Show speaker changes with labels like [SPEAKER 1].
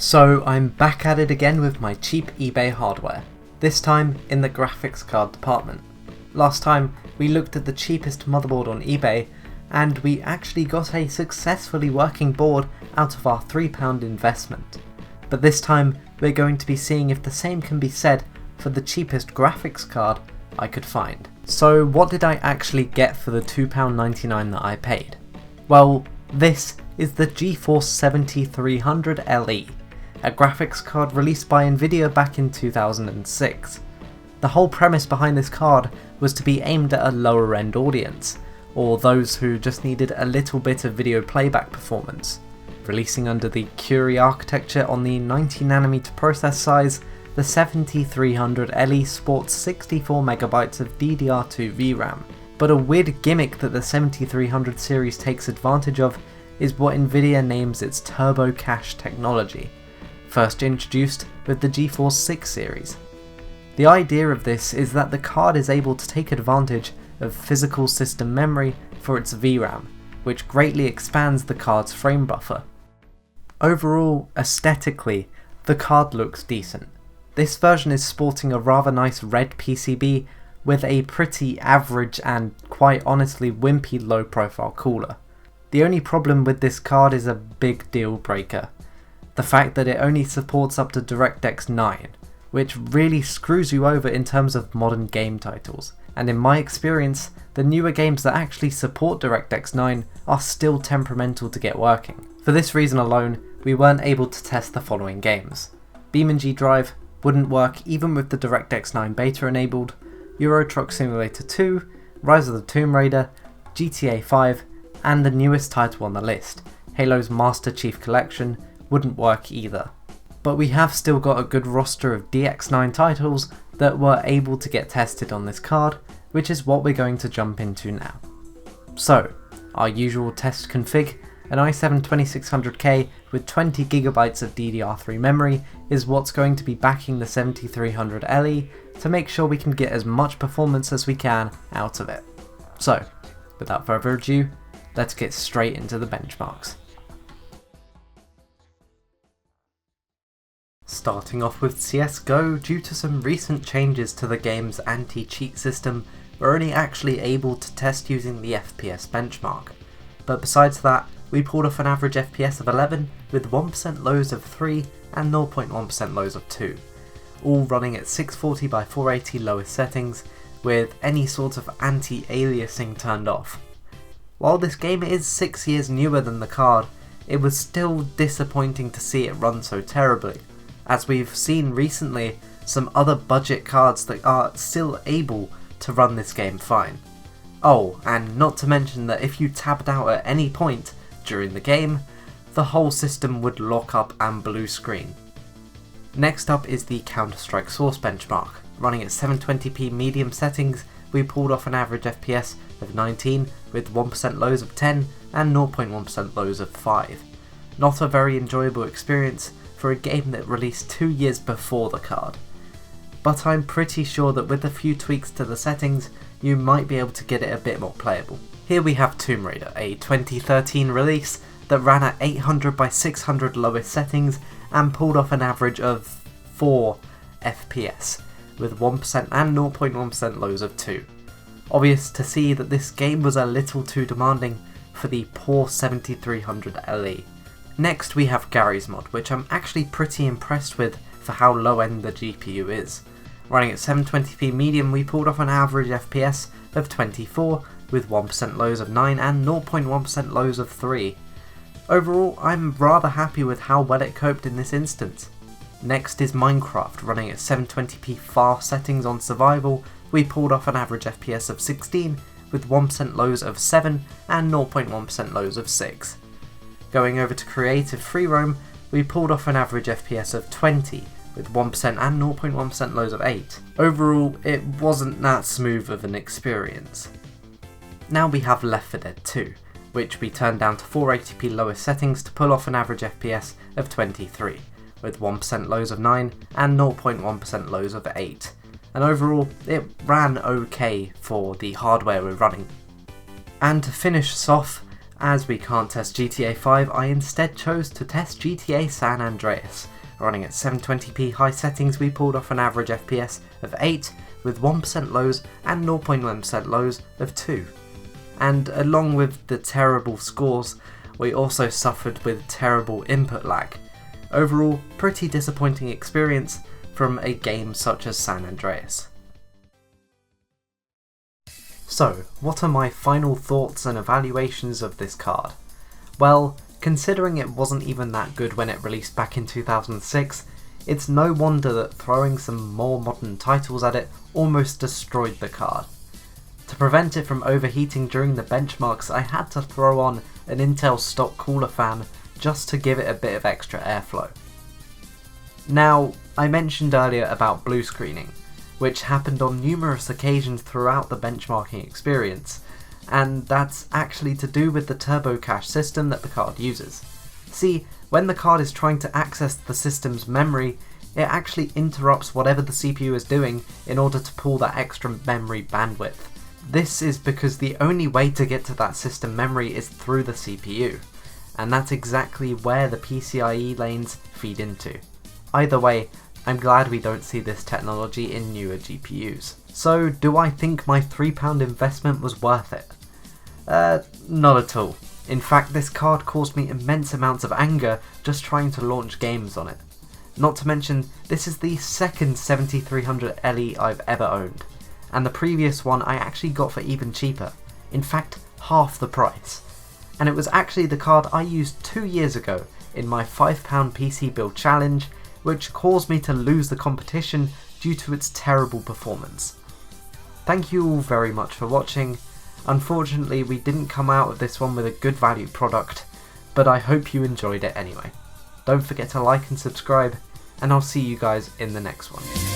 [SPEAKER 1] So I'm back at it again with my cheap eBay hardware, this time in the graphics card department. Last time we looked at the cheapest motherboard on eBay and we actually got a successfully working board out of our £3 investment. But this time we're going to be seeing if the same can be said for the cheapest graphics card I could find. So what did I actually get for the £2.99 that I paid? Well, this is the Geforce 7300 LE, a graphics card released by Nvidia back in 2006. The whole premise behind this card was to be aimed at a lower end audience, or those who just needed a little bit of video playback performance. Releasing under the Curie architecture on the 90nm process size, the 7300 LE sports 64MB of DDR2 VRAM. But a weird gimmick that the 7300 series takes advantage of is what Nvidia names its Turbo Cache technology, first introduced with the GeForce 6 series. The idea of this is that the card is able to take advantage of physical system memory for its VRAM, which greatly expands the card's frame buffer. Overall, aesthetically, the card looks decent. This version is sporting a rather nice red PCB with a pretty average and quite honestly wimpy low profile cooler. The only problem with this card is a big deal breaker. The fact that it only supports up to DirectX 9, which really screws you over in terms of modern game titles, and in my experience, the newer games that actually support DirectX 9 are still temperamental to get working. For this reason alone, we weren't able to test the following games. BeamNG Drive wouldn't work even with the DirectX 9 beta enabled, Euro Truck Simulator 2, Rise of the Tomb Raider, GTA 5, and the newest title on the list, Halo's Master Chief Collection, wouldn't work either. But we have still got a good roster of DX9 titles that were able to get tested on this card, which is what we're going to jump into now. So, our usual test config, an i7-2600K with 20GB of DDR3 memory is what's going to be backing the 7300 LE to make sure we can get as much performance as we can out of it. So, without further ado, let's get straight into the benchmarks. Starting off with CSGO, due to some recent changes to the game's anti-cheat system, we're only actually able to test using the FPS benchmark. But besides that, we pulled off an average FPS of 11 with 1% lows of 3 and 0.1% lows of 2, all running at 640 by 480 lowest settings with any sort of anti-aliasing turned off. While this game is 6 years newer than the card, it was still disappointing to see it run so terribly, as we've seen recently some other budget cards that are still able to run this game fine. Oh, and not to mention that if you tabbed out at any point during the game, the whole system would lock up and blue screen. Next up is the Counter-Strike Source benchmark. Running at 720p medium settings, we pulled off an average FPS of 19 with 1% lows of 10 and 0.1% lows of 5. Not a very enjoyable experience for a game that released 2 years before the card. But I'm pretty sure that with a few tweaks to the settings, you might be able to get it a bit more playable. Here we have Tomb Raider, a 2013 release that ran at 800 by 600 lowest settings and pulled off an average of 4 FPS, with 1% and 0.1% lows of 2. Obvious to see that this game was a little too demanding for the poor 7300 LE. Next we have Gary's mod, which I'm actually pretty impressed with for how low end the GPU is. Running at 720p medium, we pulled off an average FPS of 24 with 1% lows of 9 and 0.1% lows of 3. Overall, I'm rather happy with how well it coped in this instance. Next is Minecraft. Running at 720p fast settings on survival, we pulled off an average FPS of 16 with 1% lows of 7 and 0.1% lows of 6. Going over to creative free roam, we pulled off an average FPS of 20 with 1% and 0.1% lows of 8. Overall, it wasn't that smooth of an experience. Now we have Left 4 Dead 2, which we turned down to 480p lowest settings to pull off an average FPS of 23, with 1% lows of 9 and 0.1% lows of 8. And overall, it ran okay for the hardware we're running. And to finish us off, As we can't test GTA 5, I instead chose to test GTA San Andreas. Running at 720p high settings, we pulled off an average FPS of 8 with 1% lows and 0.1% lows of 2. And along with the terrible scores, we also suffered with terrible input lag. Overall, pretty disappointing experience from a game such as San Andreas. So, what are my final thoughts and evaluations of this card? Well, considering it wasn't even that good when it released back in 2006, it's no wonder that throwing some more modern titles at it almost destroyed the card. To prevent it from overheating during the benchmarks, I had to throw on an Intel stock cooler fan just to give it a bit of extra airflow. Now, I mentioned earlier about blue screening, which happened on numerous occasions throughout the benchmarking experience, and that's actually to do with the turbo cache system that the card uses. See, when the card is trying to access the system's memory, it actually interrupts whatever the CPU is doing in order to pull that extra memory bandwidth. This is because the only way to get to that system memory is through the CPU, and that's exactly where the PCIe lanes feed into. Either way, I'm glad we don't see this technology in newer GPUs. So, do I think my £3 investment was worth it? Not at all. In fact, this card caused me immense amounts of anger just trying to launch games on it. Not to mention, this is the second 7300 LE I've ever owned, and the previous one I actually got for even cheaper, in fact half the price. And it was actually the card I used 2 years ago in my £5 PC build challenge, which caused me to lose the competition due to its terrible performance. Thank you all very much for watching. Unfortunately, we didn't come out of this one with a good value product, but I hope you enjoyed it anyway. Don't forget to like and subscribe, and I'll see you guys in the next one.